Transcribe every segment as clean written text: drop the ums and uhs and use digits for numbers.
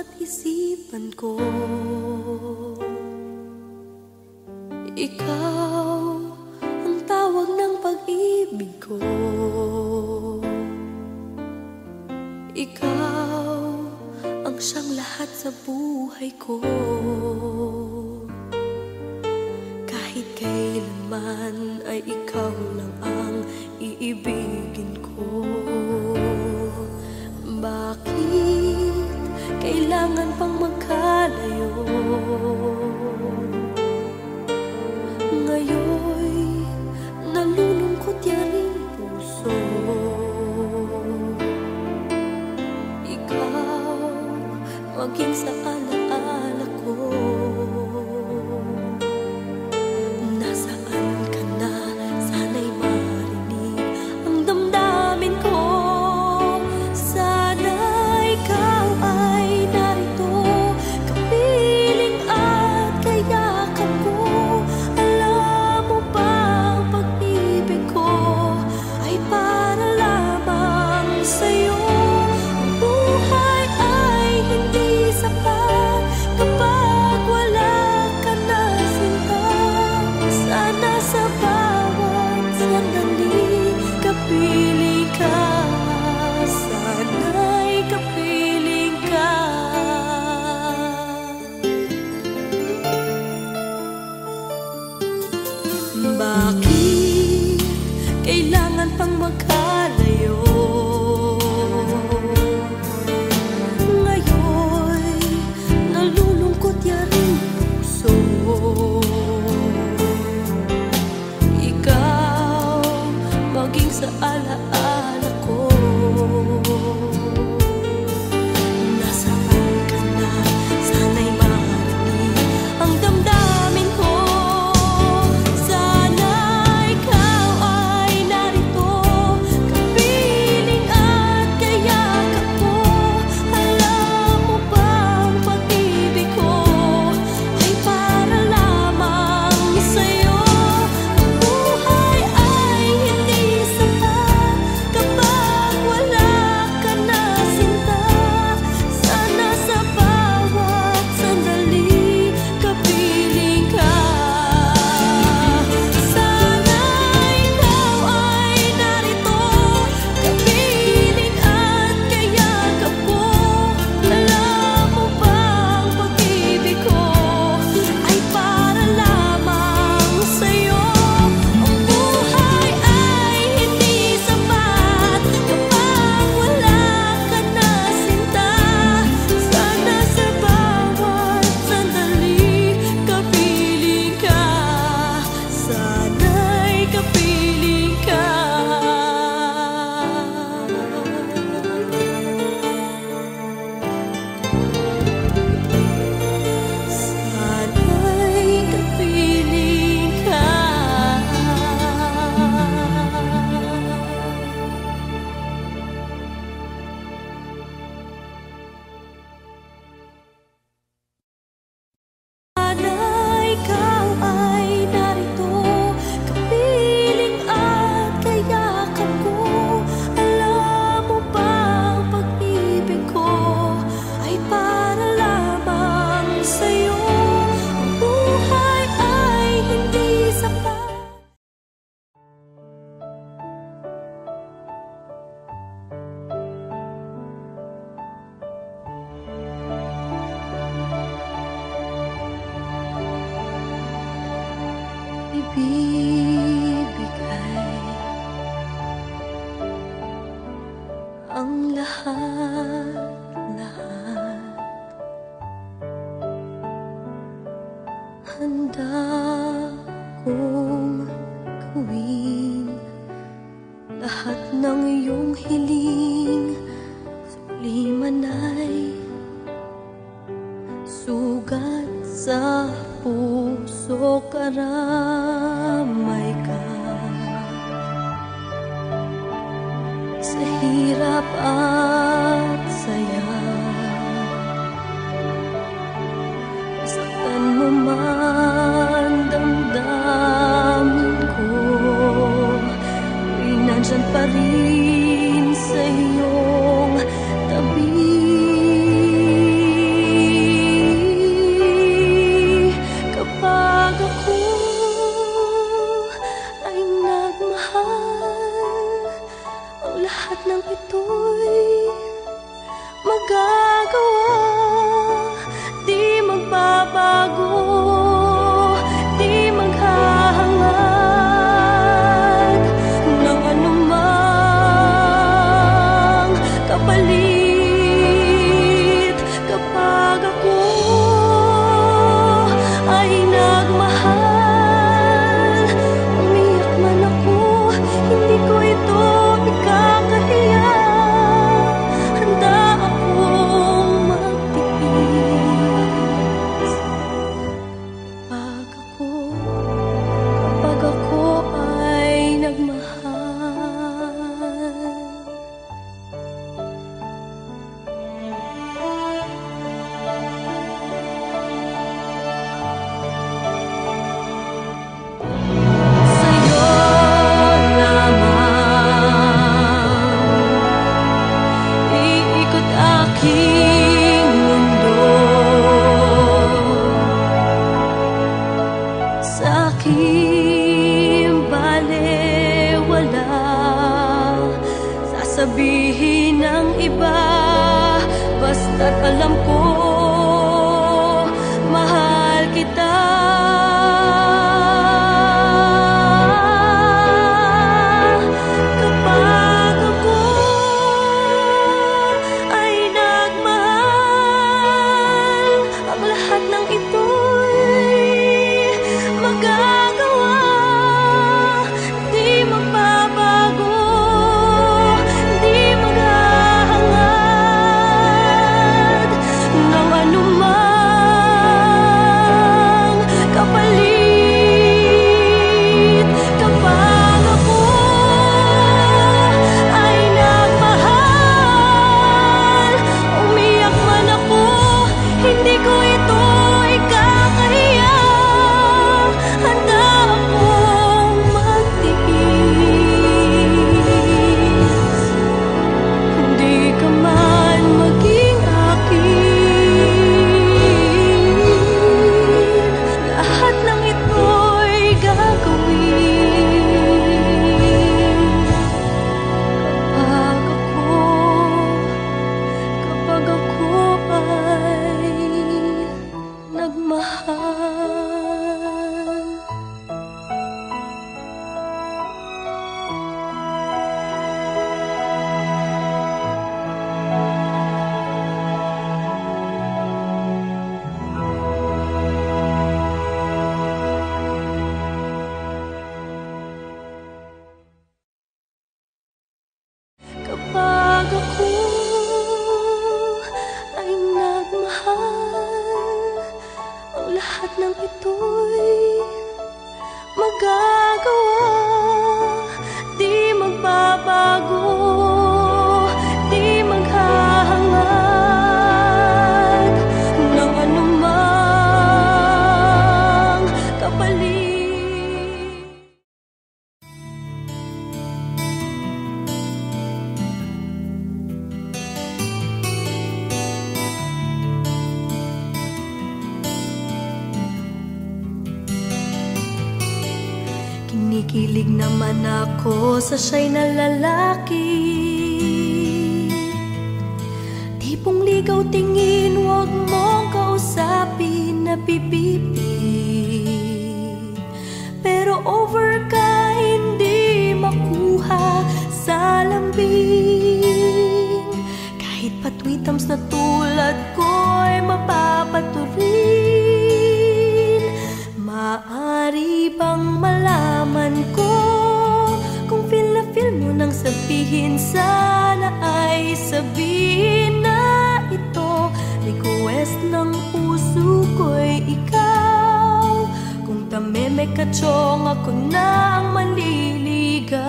at isipan ko. Ikaw ang tawag ng pag-ibig ko. Ikaw ang siyang lahat sa buhay ko. Kahit kailanman ay ikaw lang ang iibigin ko. Bakit kailangan pang magkalayo? Ngayoy nalulungkot yaring puso. Ikaw maging sa alaala ko. Nasaan ka na? Sana'y marinig ang damdamin ko. Sana ikaw ay narito, kapiling at kayakap ko. Alam mo ba ang pag-ibig ko ay para lamang sa'yo? Ang buhay ay hindi sapat kapag wala ka na, sinta. Sana sa bawat sandali kapiling ka. Sana'y kapiling ka. Bakit kailangan pang magkalayo? Ngayoy nalulungkot yaring puso. Ikaw maging sa alaala ko. Nasaan ka na? Sana'y marinig ang damdamin ko. Sana ikaw ay narito, kapiling at kayakap ko. Alam mo ba ang pag-ibig ko ay para lamang sa'yo? Ang buhay ay hindi sapat kapag wala ka na, sinta. Sana sa bawat sandali kapiling ka. Sana ikaw ay narito, kapiling at kayakap ko. Alam mo ba ang pag-ibig ko ay para lamang sa'yo? Ang buhay ay hindi sapat kapag wala ka na, sinta. Sana sa bawat sandali kapiling ka. Sana'y kapiling ka. Sana'y kapiling ka. Sana ikaw ay narito, kapiling at kayakap ko. Alam mo ba ang pag-ibig ko ay para lamang sa'yo? Ang buhay ay hindi sapat. Ibibigay ang lahat-lahat. Handa kong gawin lahat ng iyong hiling. Suliman ay sugat sa puso, karamay ka. Sa hirap at saya, saktan mo man damdamin ko, ako'y nandyan pa rin sa iyong tabi. ito'y magagawa. Di magbabago, di maghahangad ng anumang kapalit kapag ako ay nagmahal. Umiyak man ako, hindi ko ito ikakahiya. Handa akong magtiis kapag ako ay nagmahal. Sa'yo lamang iikot aking mundo, sa aking balewala sasabihin ng iba, basta't alam ko mahal kita. Kapag ako ay nagmahal, ang lahat ng ito'y magagawa. Di magbabago, di maghahangad ng anumang kapalit kapag ako ay nagmahal. Umiyak man ako, hindi ko ito ikakahiya. Handa akong magtiis, hindi ka man maging akin. Lahat ng ito'y gagawin kapag ako ay nagmahal. Kapag ako ay nagmahal, ang lahat ng ito'y magagawa. Di magbabago, di maghahangad ng anumang kapalit. Kinikilig naman ako sa siya'y na lalaki. Tipong ligaw tingin, huwag mong kausapin na pipipi. Pero over ka, hindi makuha sa lambing. Kahit patwitams na tulad ko'y mapapaturin. Maari bang malaman ko kung feel na feel mo nang sabihin? Sana ay sabihin na ito, request ng puso ko'y ikaw. Kung tameme ka chong, ako na ang manliligaw.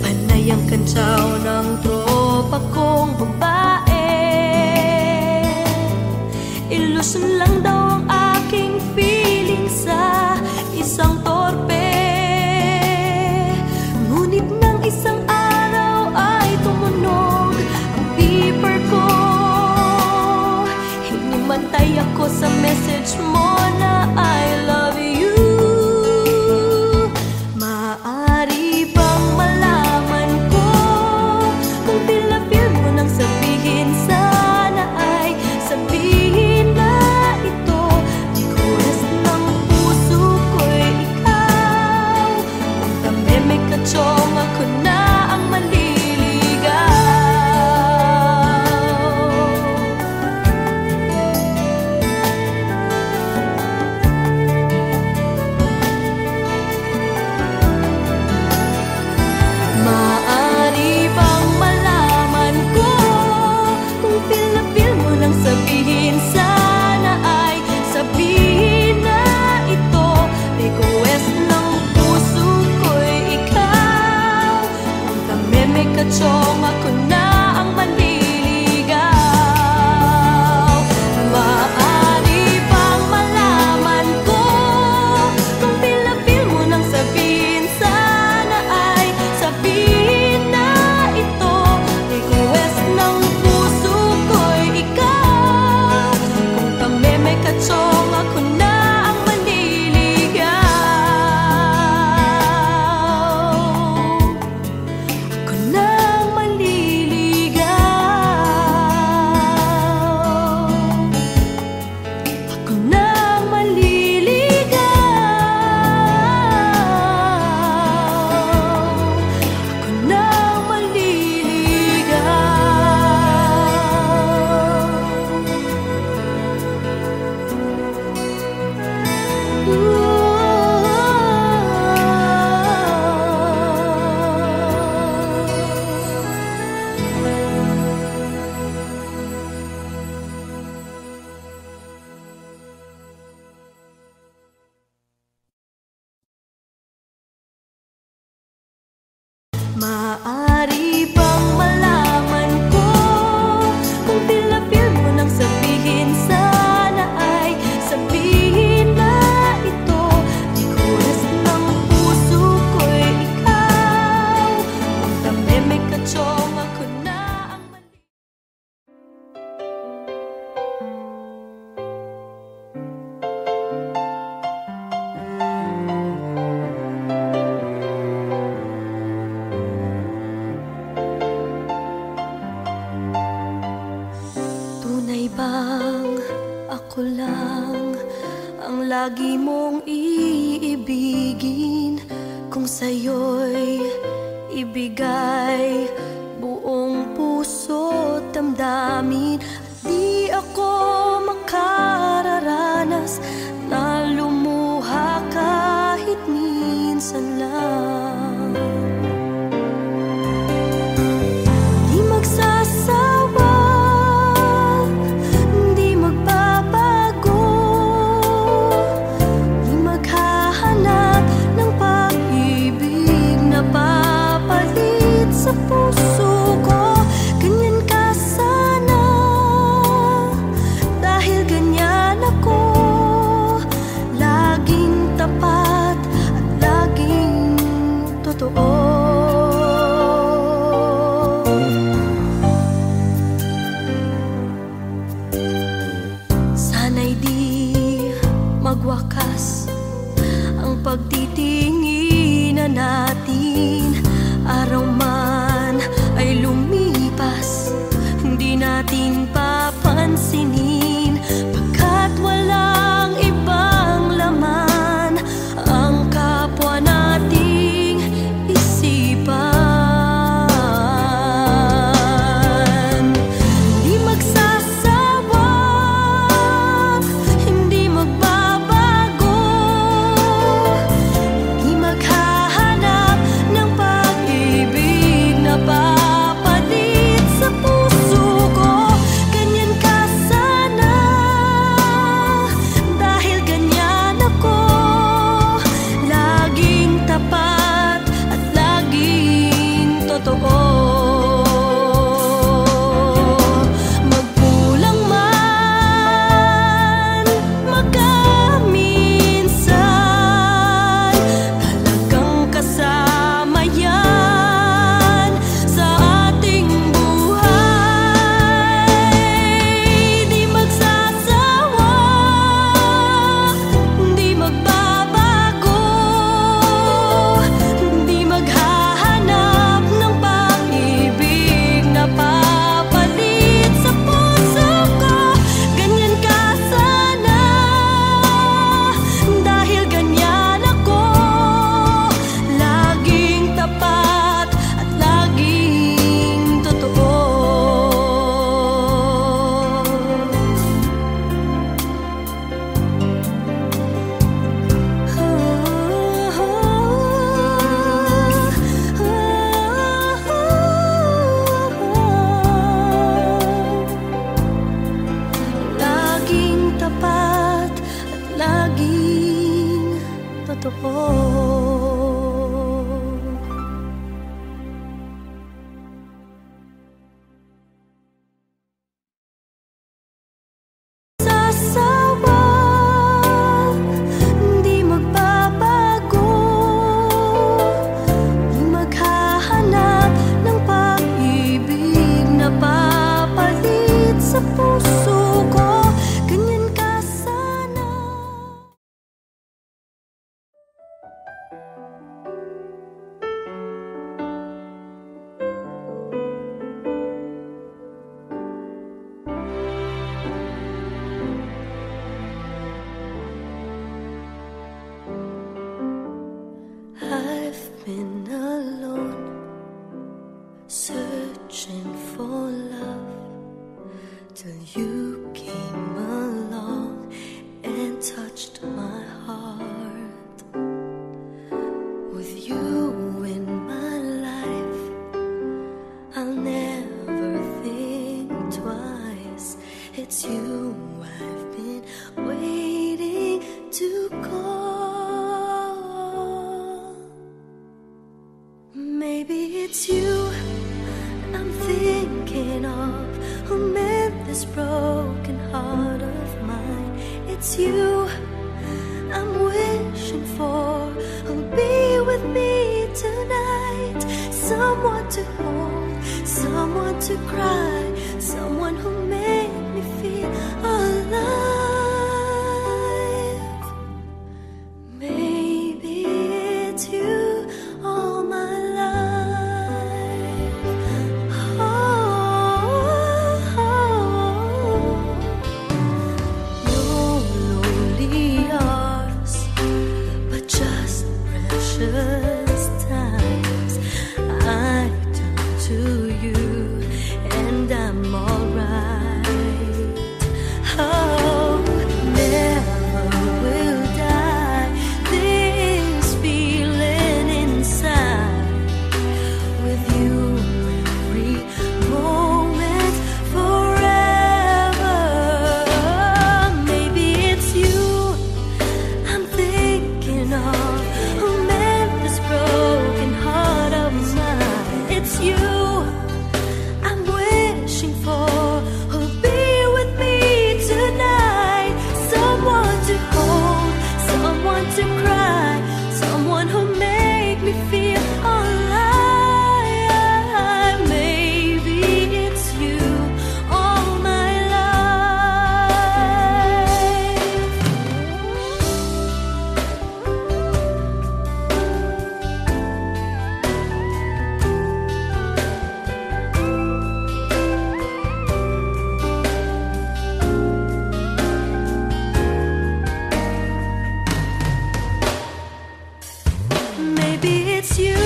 Panay ang kantsaw ng tropa kong babae. Ilusyon lang daw ang aking feeling sa isang torpe. Ngunit nang isang araw ay tumunog ang beeper ko. Hinimantay ako sa message mo na I love you. nang maliligaw, ako nang maliligaw. Maaari bang malaman ko kung feel na feel mo nang sabihin? Sana ay sabihin na ito. Di oras ng puso ko'y ikaw. Kung tamemay ka chong, ako na ang mali. Tunay bang ako lang ang lagi mong iibigin? Kung sa'yo'y ibigay buong puso't damdamin, at di ako makararanas na lumuha kahit minsan lang. Di magsasawa, di magbabago, di maghahanap ng pag-ibig na papalit sa puso ko. Ganyan ka sana, dahil ganyan ako, laging tapat at laging totoo. Sana'y di magwakas ang pagtitinginan natin. Araw man ay lumipas, hindi natin papansinin, pagkat walang ibang laman ang kapwa nating isipan. Di magsasawa, hindi magbabago, di maghahanap ng pag-ibig na papalit sa puso ko. Ganyan ka sana, dahil ganyan ako, laging tapat at laging totoo. Magkulang man, magkaminsan, talagang kasama yan sa ating buhay. Di magsasawa, di magbabago, di maghahanap ng pag-ibig na papalit sa puso ko. Ganyan ka sana, dahil ganyan ako, laging tapat at laging totoo. Laging tapat at laging totoo. Sasawa, di magbabago, di maghahanap ng pag-ibig na papalit sa puso ko. Ganyan ka sana. it's you I'm thinking of, who made this broken heart of mine. It's you I'm wishing for, who'll be with me tonight. Someone to hold, someone to cry, someone who made me feel alive. Maybe it's you all my life. No lonely hours, but just precious times. I turn to you and I'm alright. Oh, never will die this feeling inside. With you every moment forever. Maybe it's you I'm thinking of, who made this broken heart of mine. It's you I'm wishing for, who'll be with me tonight. Someone to hold, someone to cry, someone who make me feel alive. Maybe it's you all my life. Maybe it's you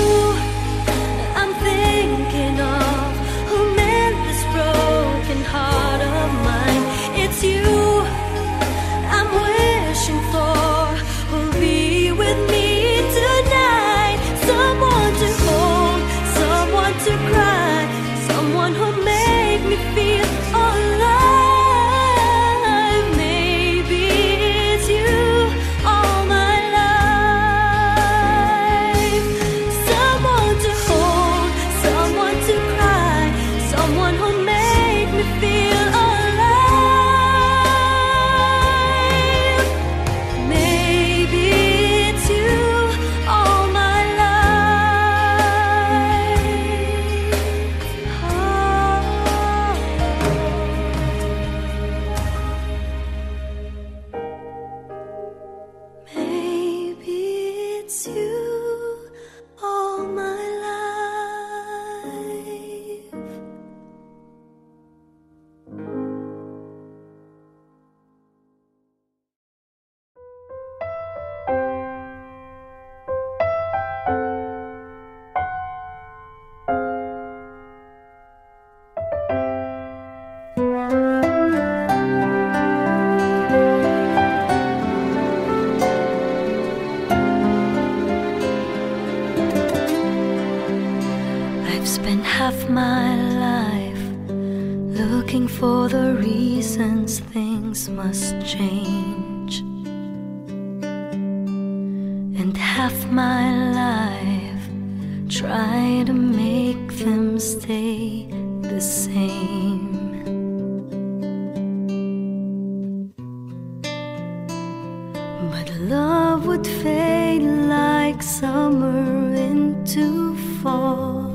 I'm thinking of, who made this broken heart of mine. It's you I'm wishing for, who'll be with me tonight. Someone to hold, someone to cry, someone who make me feel alive. Maybe it's you all my life. Someone to hold, someone to cry, someone who make me feel alive. Maybe it's you all my life. Maybe it's you all my life. I've spent half my life looking for the reasons things must change, and half my life try to make them stay the same. But love would fade like summer into fall.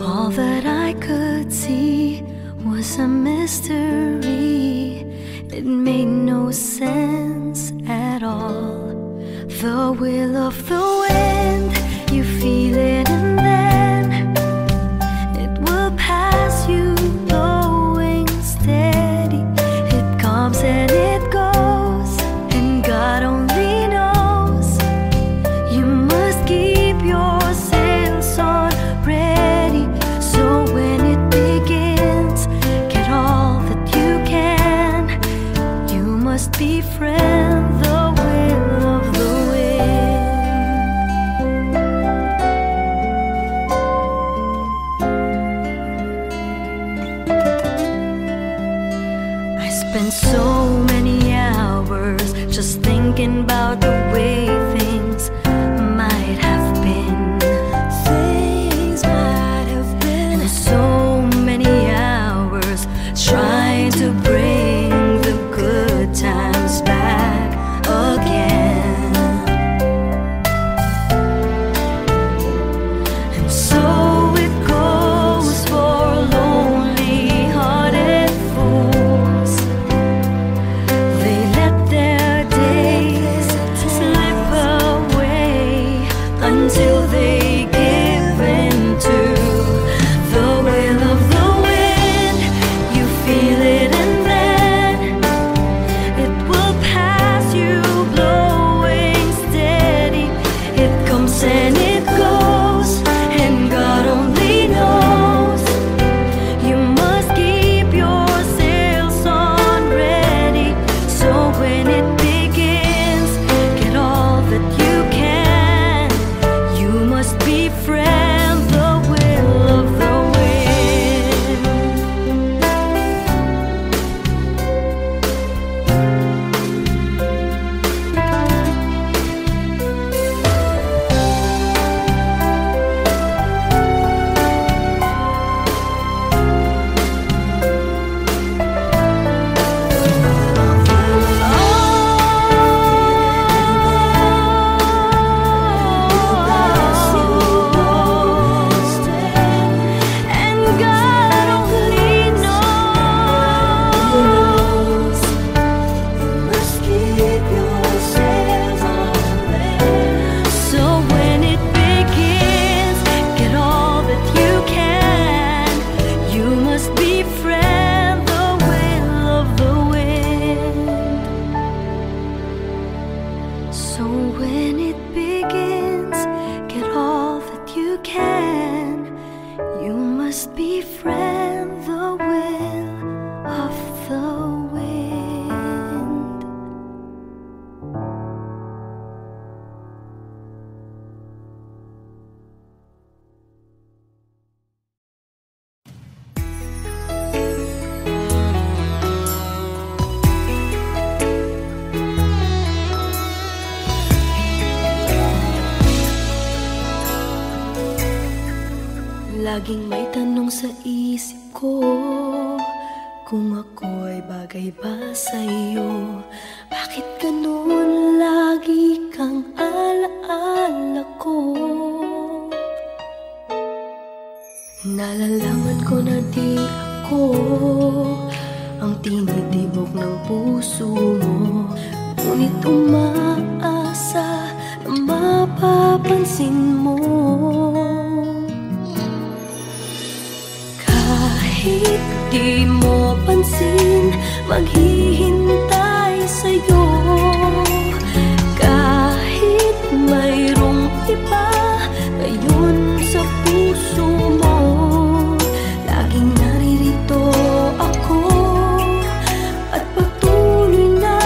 All that I could see was a mystery. It made no sense at all. The will of the wind, you feel it and then it will pass you, going steady. It comes and it goes, and God only knows. You must keep your sails on ready, so when it begins, get all that you can. You must befriend the will of the wind. I spent so many hours just thinking about the way things might have been. Laging may tanong sa isip ko, kung ako'y bagay ba sa'yo? Bakit ganun lagi kang alaala ko? Nalalaman ko na di ako ang tinitibok ng puso mo, ngunit umaasa na mapapansin mo. Kahit di mo pansin, maghihintay sa'yo. Kahit mayroong iba ngayon sa puso mo, laging naririto ako at patuloy na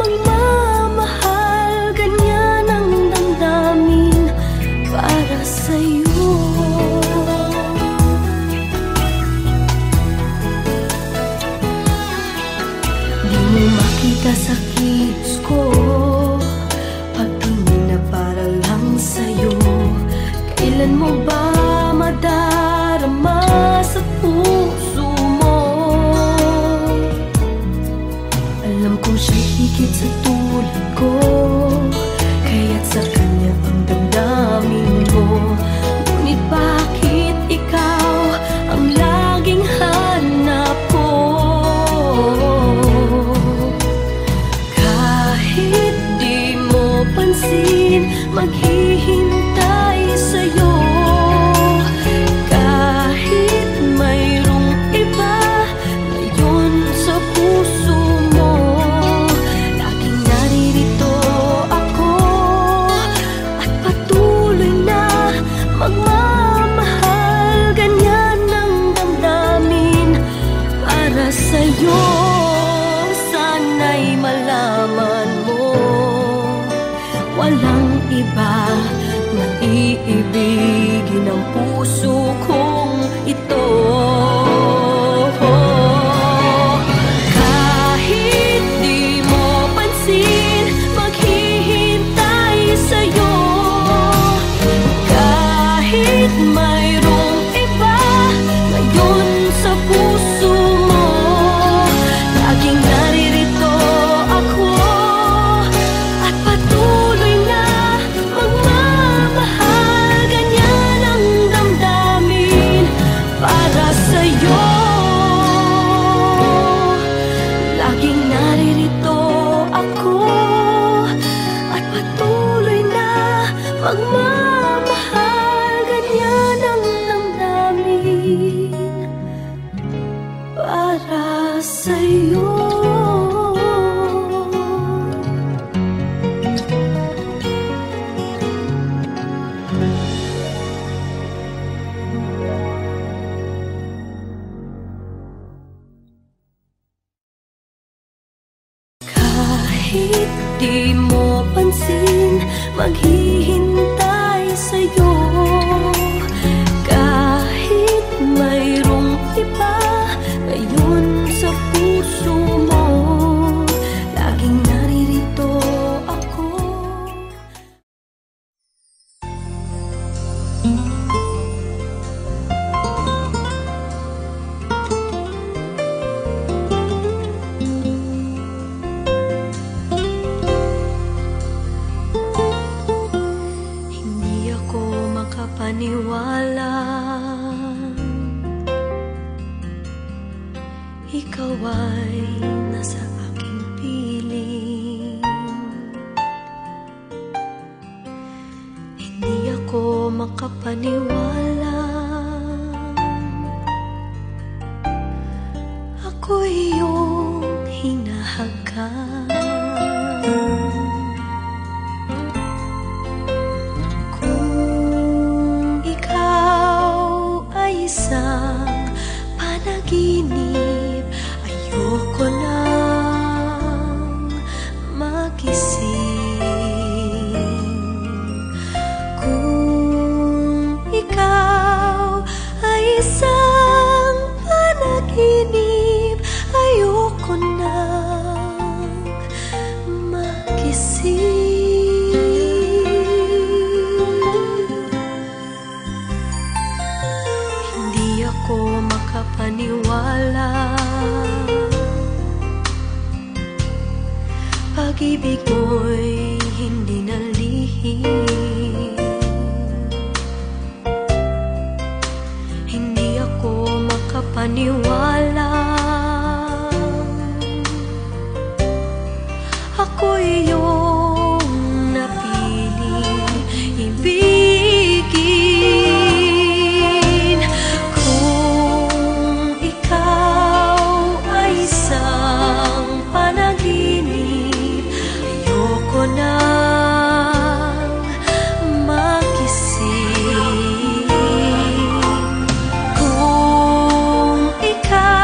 magmamahal. Ganyan ang damdamin para sa'yo. Makita sa kilos ko, pagtingin na para lang sa'yo. Kailan mo ba madarama sa puso mo? Alam kong siya'y higit sa tulad ko, kaya't sa kanya ang damdamin mo. Ngunit bakit ikaw ang laging hanap ko? Maghihintay sa'yo. Kahit mayroong iba ngayon sa puso mo, laging naririto ako at patuloy na magmamahal. Ganyan ang damdamin para sa'yo. Sana'y malaman mo, walang iba na iibigin ang puso kong ito. Kahit di mo pansin, maghihintay sa'yo. Kahit mayroong iba ngayon sa puso mo, laging naririto ako at patuloy na magmamahal. Ganyan ang damdamin para sa'yo. Laging naririto ako at patuloy na magmamahal. Ganyan ang damdamin para sa'yo. Kahit di mo pansin, maghihintay sa'yo. Kahit mayroong iba ngayon sa puso mo, laging naririto ako. Makapaniwala ikaw ay nasa aking piling. Hindi ako makapaniwala ako iyong hinahagan. Isang panaginip, ayoko nang magising. Kung ikaw ay isang panaginip, ayoko nang magising. pag-ibig mo'y hindi nalihim. Hindi ako makapaniwala, ako'y iyong napiling ibigin. Kung ikaw ay isang panaginip, ayoko nang magising. Kung ikaw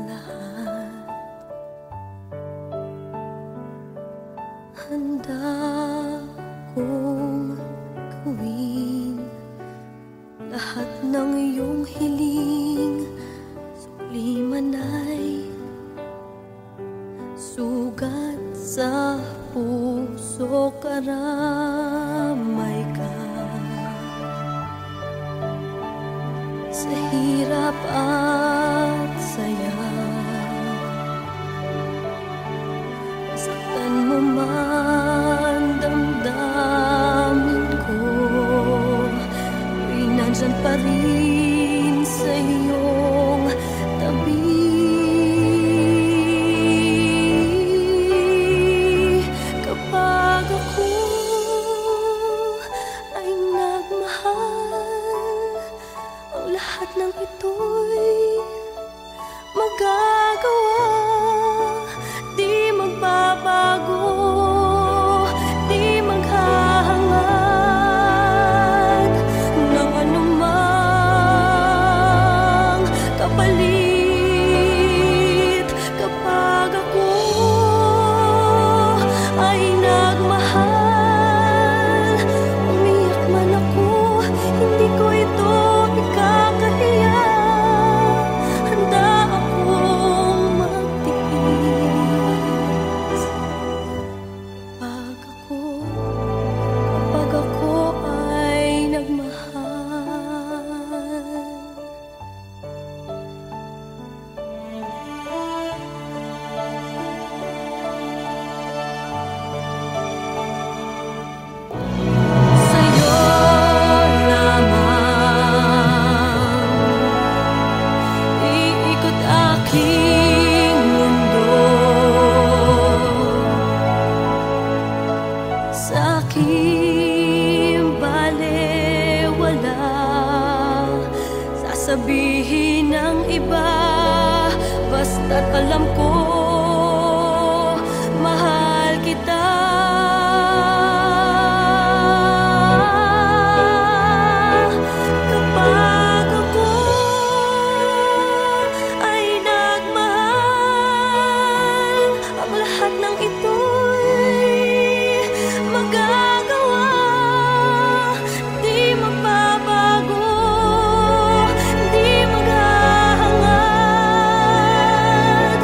lahat handa kong gawin lahat ng iyong hiling. Sukli man ay sugat sa puso, karamay ka sa hirap at saya. Saktan mo man damdamin ko, ako'y nandyan pa rin sa iyong tabi. Kapag ako ay nagmahal, ang lahat ng ito'y magagawa. Di magbabago, di maghahangad ng anumang kapalit. Kapag ako ay nagmahal, umiyak man ako, hindi ko ito ikakahiya. Handa akong magtiis kapag ako ay nagmahal. Sa'yo lamang iikot aking mundo, sa aking balewala sasabihin ng iba, basta't alam ko mahal kita. Kapag ako ay nagmahal, ang lahat ng ito'y magagawa. Di magbabago, di maghahangad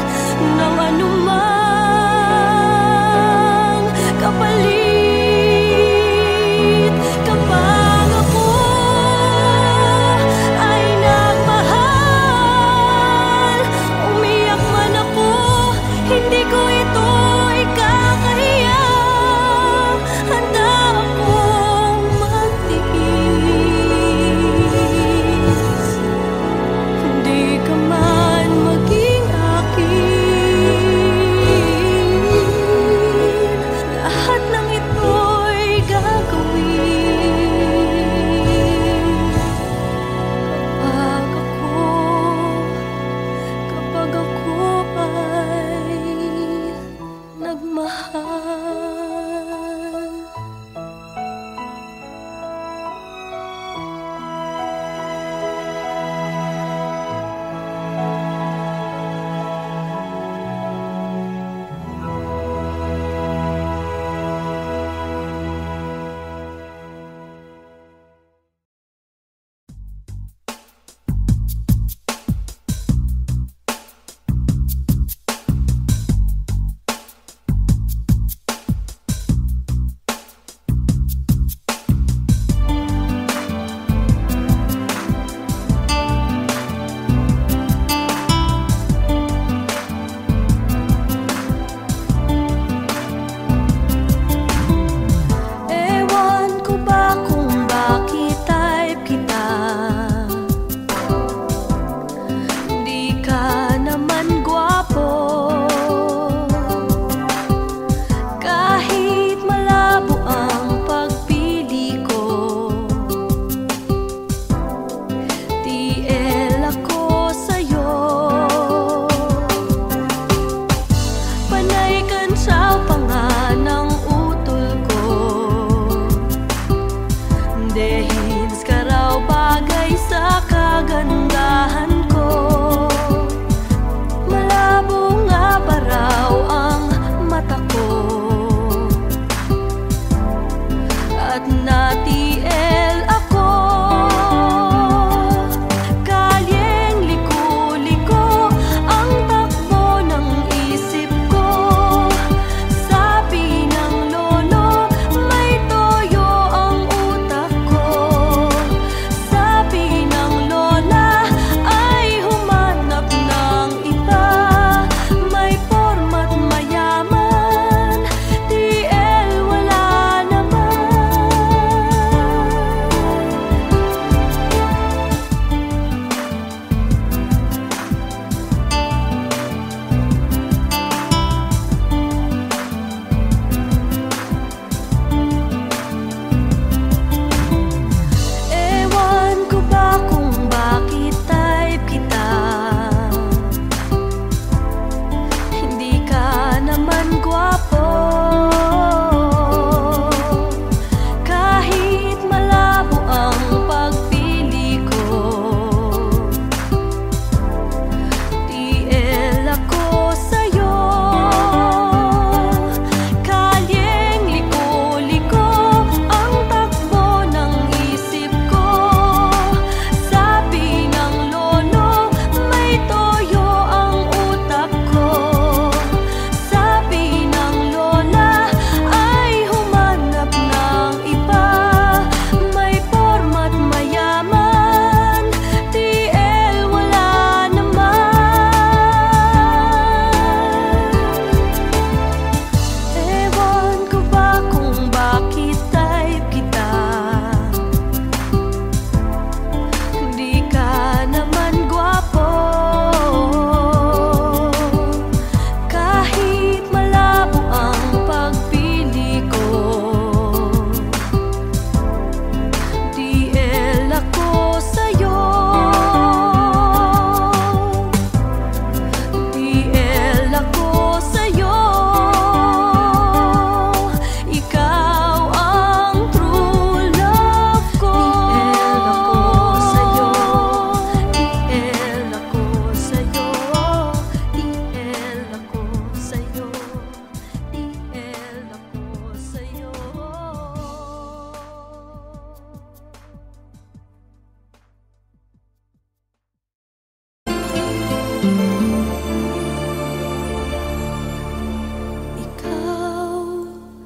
Ikaw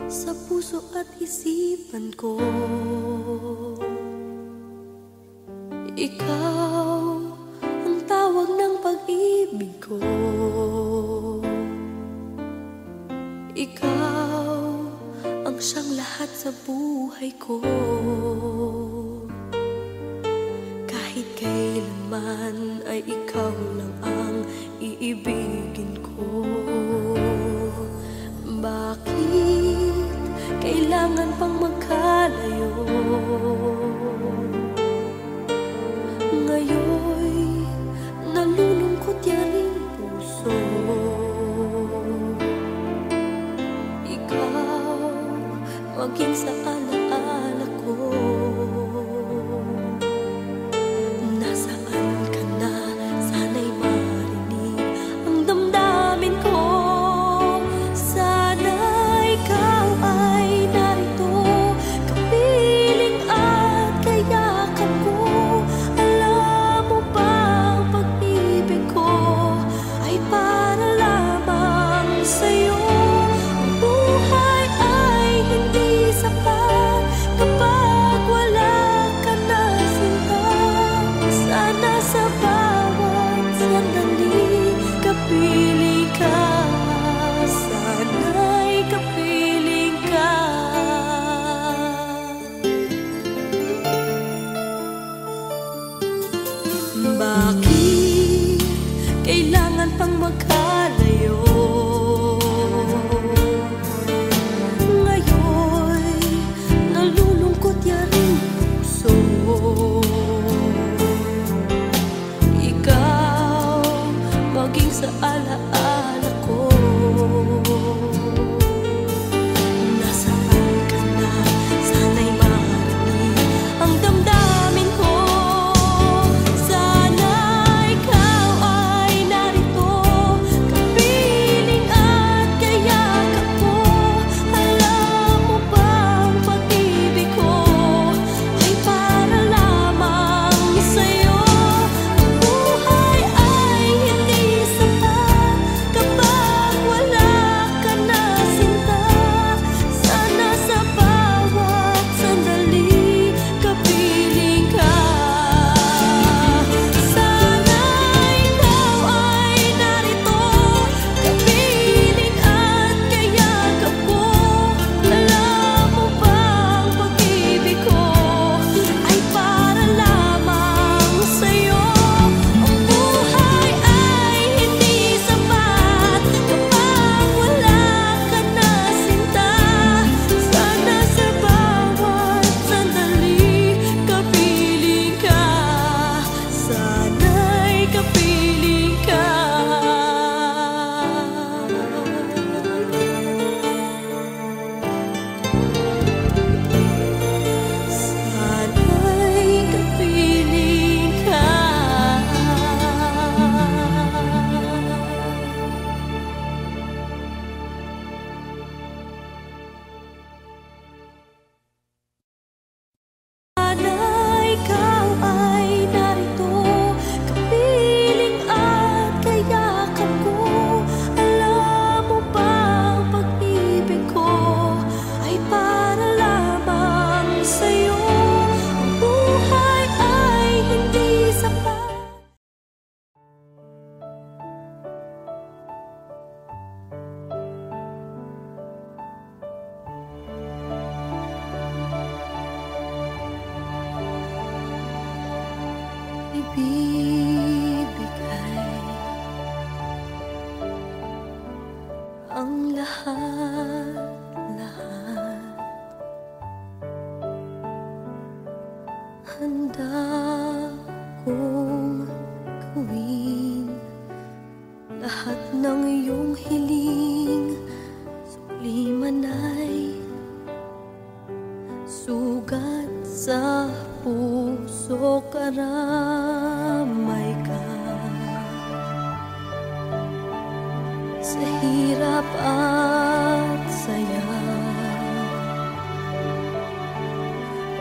sa puso at isipan ko, ikaw ang tawag ng pag-ibig ko, ikaw ang siyang lahat sa buhay ko. Kahit kailanman ay ikaw lang ang iibigin ko. Bakit kailangan pang magkalayo? Ngayoy nalulungkot yaring puso. Ikaw maging sa alaala ko. Nasaan ka na? Sana'y marinig ang damdamin ko. Sana ikaw ay narito, kapiling at kayakap ko. Alam mo ba ang pag-ibig ko ay para lamang sa'yo? Ang buhay ay hindi sapat kapag wala ka na sinta. Sana sa bawat sandali kapiling ka. Sana'y kapiling ka. Bakit kailangan pang magkalayo? Ngayoy nalulungkot yaring puso. Ikaw maging sa alaala ko. Nasaan ka na? Sana'y marinig ang damdamin ko. Sana ikaw ay narito, kapiling at kayakap ko. Alam mo ba ang pag-ibig ko ay para lamang sa'yo? Ang buhay ay hindi sapat kapag wala ka na sinta. Sana sa bawat sandali kapiling ka. Sana ikaw ay narito, kapiling at kayakap ko. Alam mo ba ang pag-ibig ko ay para lamang sa'yo? Ang buhay ay hindi sapat kapag wala ka na sinta. Sana sa bawat sandali kapiling ka. Sana'y kapiling ka. Sana'y kapiling ka. Sana ikaw ay narito, kapiling at kayakap ko. Alam mo ba ang pag-ibig ko ay para lamang sa'yo? Ang buhay ay hindi sapat. Ibibigay ang lahat-lahat. Handa kong gawin lahat ng iyong hiling. Suliman ay sugat sa puso, karamay ka. Sa hirap at saya,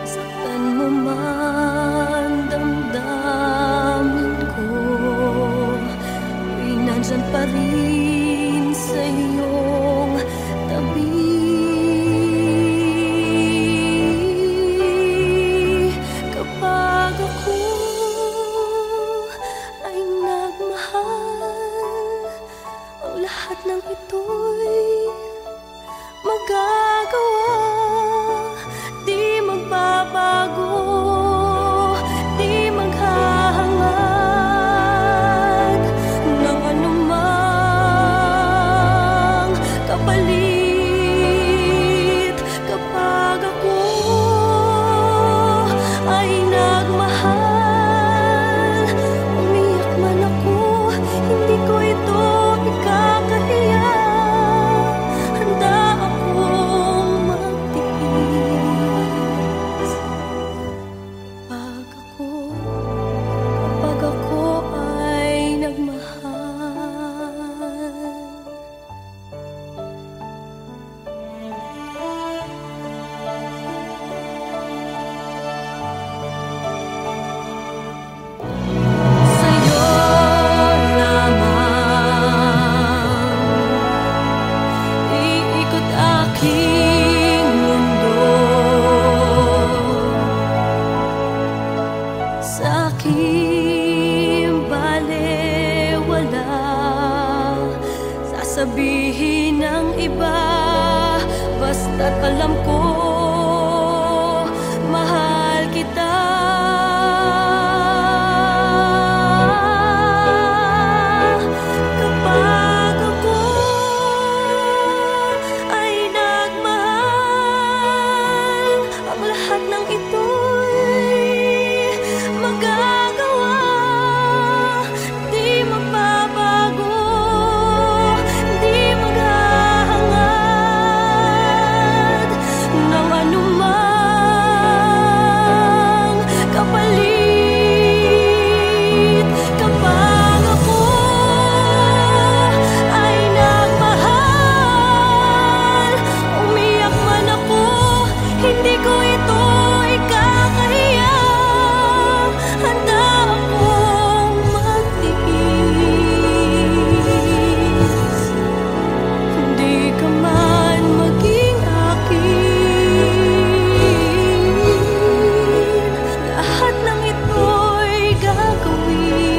saktan mo man damdamin ko. nandyan pa rin sa iyong tabi. Kapag ako ay nagmahal, ang lahat ng ito'y magagawa. Di magbabago, di maghahangad ng anumang kapalit. Kapag ako ay nagmahal, umiyak man ako, hindi ko ito ikakahiya. Handa akong magtiis. Kapag ako ay nagmahal. Sa'yo lamang iikot aking mundo. Sa aking balewala, sasabihin ng iba, basta't alam ko mahal kita. Kapag ako ay nagmahal, ang lahat ng ito'y magagawa. Di magbabago, di maghahangad ng anumang kapalit. Kapag ako ay nagmahal, umiyak man ako, hindi ko ito ikakahiya. Handa akong magtiis. Hindi ka man maging akin, lahat ng ito'y gagawin.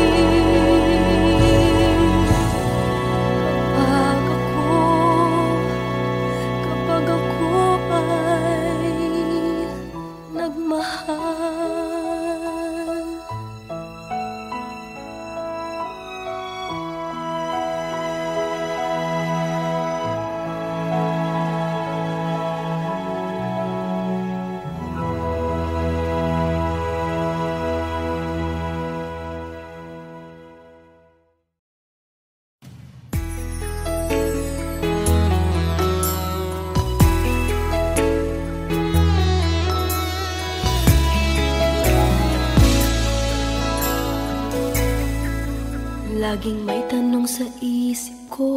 Kapag ako ay nagmahal. Laging may tanong sa isip ko,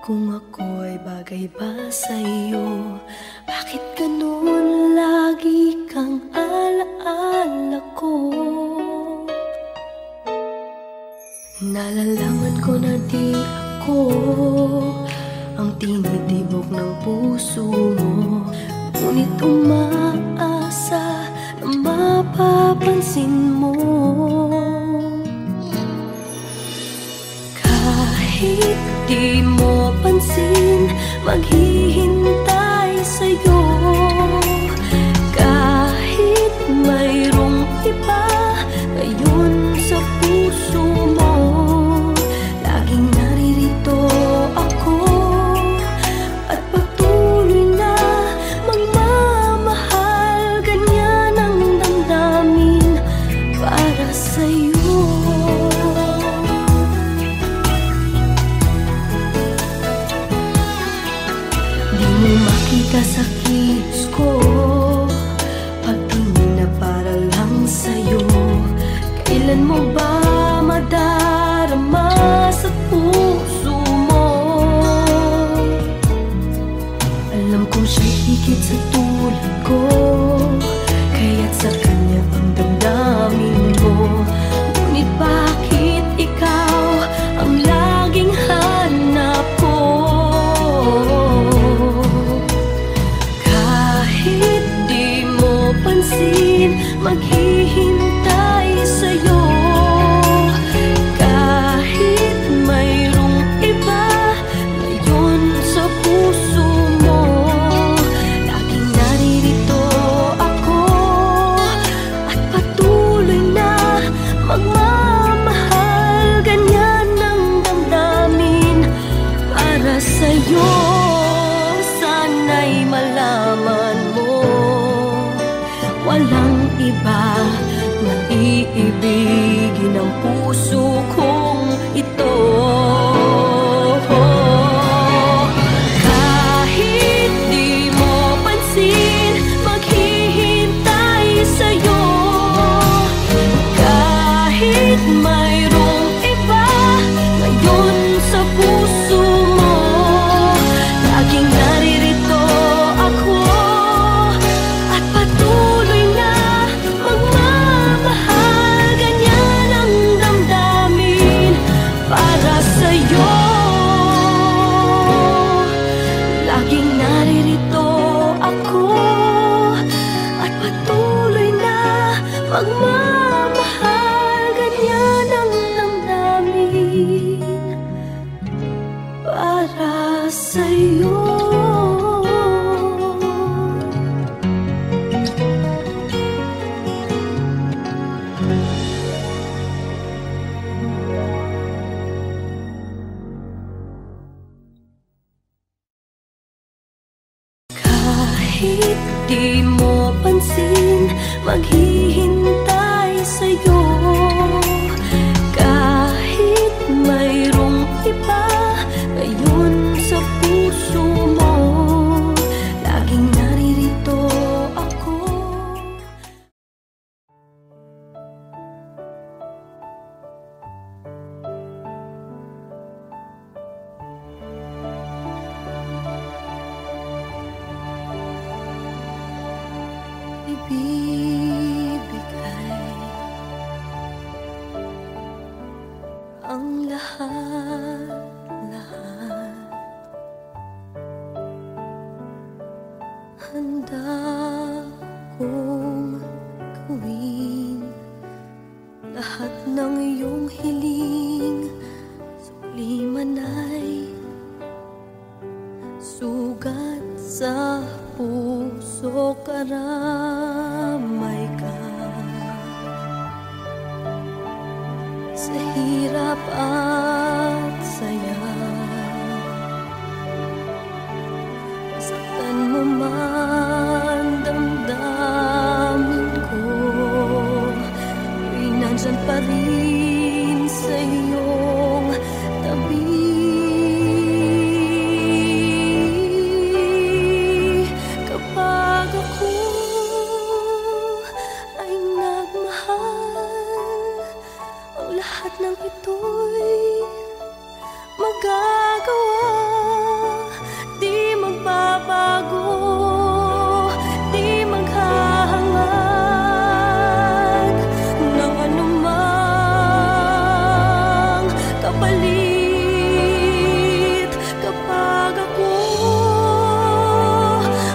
kung ako'y bagay ba sa'yo. Bakit ganun lagi kang alaala ko? Nalalaman ko na di ako ang tinitibok ng puso mo, ngunit umaasa na mapapansin mo. Kahit di mo pansin, maghihintay sa'yo. Kahit mayroong iba ngayon sa puso mo, laging naririto ako at patuloy na magmamahal. Ganyan ang damdamin para sa'yo. sa'yo, sana'y malaman mo, walang iba na iibigin ang puso kong ito. Kahit di mo pansin, maghihintay sa'yo. Kahit mayroong iba ngayon sa puso mo, laging naririto ako at patuloy na magmamahal. Ganyan ang damdamin para sa'yo. Laging naririto ako at patuloy na magmamahal. Ganyan ang damdamin para sa'yo. Kahit di mo pansin, maghihintay sa'yo. Kahit mayroong iba ngayon sa puso mo, laging naririto ako. Ibibigay ang lahat-lahat. Handa kong gawin lahat ng iyong hiling. Suli man ay sugat sa puso, karamay ka. Sa hirap at saya, saktan mo man damdamin ko, ay nandyan pa rin sa iyong tabi. Kapag ako ay nagmahal, ang lahat ng ito'y magagawa. Di magbabago, di maghahangad ng anumang kapalit. Kapag ako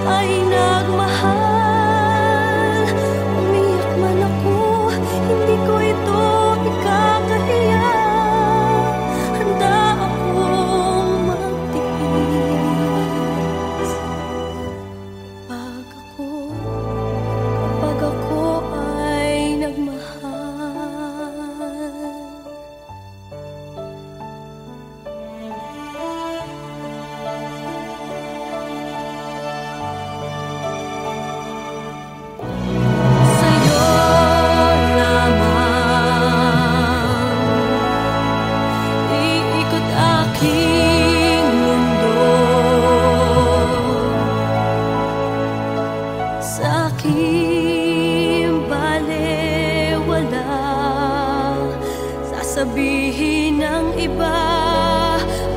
ay nagmahal, umiyak man ako, hindi ko ito ikakahiya. Handa akong magtiis. Kapag ako ay nagmahal. Sa'yo lamang iikot aking mundo. Sa aking balewala, sasabihin ng iba,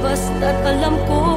basta't alam ko